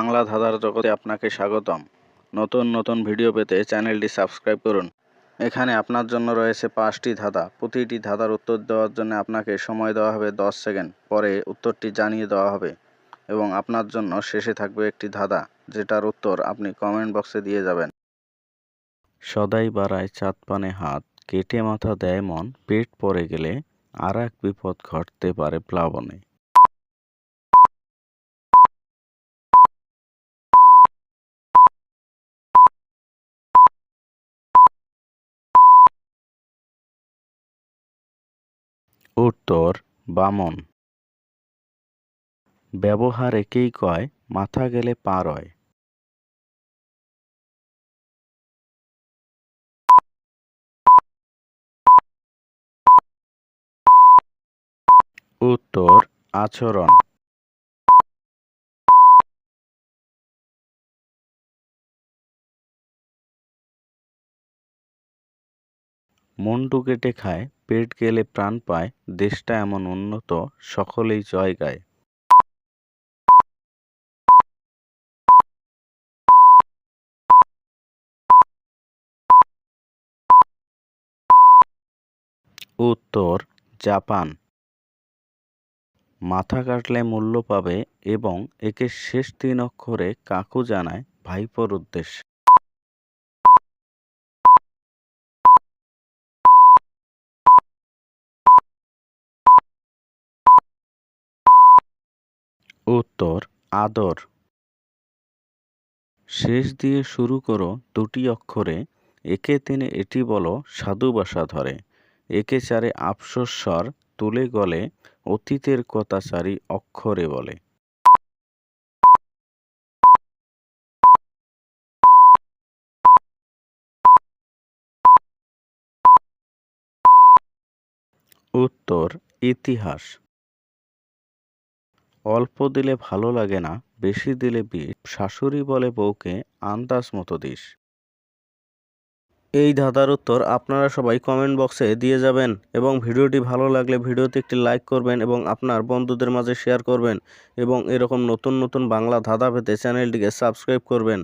বাংলা ধাঁধার জগতে আপনাকে স্বাগতম। নতুন নতুন ভিডিও পেতে চ্যানেলটি সাবস্ক্রাইব করুন। এখানে আপনার জন্য রয়েছে 5টি ধাঁধা। প্রতিটি ধাঁধার উত্তর দেওয়ার জন্য আপনাকে সময় দেওয়া হবে 10 সেকেন্ড। পরে উত্তরটি জানিয়ে দেওয়া হবে এবং আপনার জন্য শেষে থাকবে একটি ধাঁধা, যেটার উত্তর আপনি কমেন্ট বক্সে দিয়ে যাবেন। সদাই বাড়ায় চাঁদ পানে হাত, কেটে মাথা দেয় মন, পেট পড়ে গেলে আর এক বিপদ ঘটতে পারে প্লাবনে। উত্তর বামন। ব্যবহার একেই কয়, মাথা গেলে পা রয়। উত্তর আচরণ। মুন্ডু কেটে খায়, পেট গেলে প্রাণ পায়, দেশটা এমন উন্নত সকলেই জয় গায়। উত্তর জাপান। মাথা কাটলে মূল্য পাবে এবং একে শেষ 3 অক্ষরে কাকু জানায় ভাইপোর উদ্দেশ্যে। উত্তর আদর। শেষ দিয়ে শুরু করো 2টি অক্ষরে, একে তিনে এটি বলো সাধু বাসা ধরে। একে চারে আফসোস স্বর তুলে গলে, অতীতের কথা চারি অক্ষরে বলে। উত্তর ইতিহাস। অল্প দিলে ভালো লাগে না, বেশি দিলে বিষ, শাশুড়ি বলে বউকে আন্দাজ মতো দিস। এই ধাঁধার উত্তর আপনারা সবাই কমেন্ট বক্সে দিয়ে যাবেন এবং ভিডিওটি ভালো লাগলে ভিডিওতে একটি লাইক করবেন এবং আপনার বন্ধুদের মাঝে শেয়ার করবেন এবং এরকম নতুন নতুন বাংলা ধাঁধা পেতে চ্যানেলটিকে সাবস্ক্রাইব করবেন।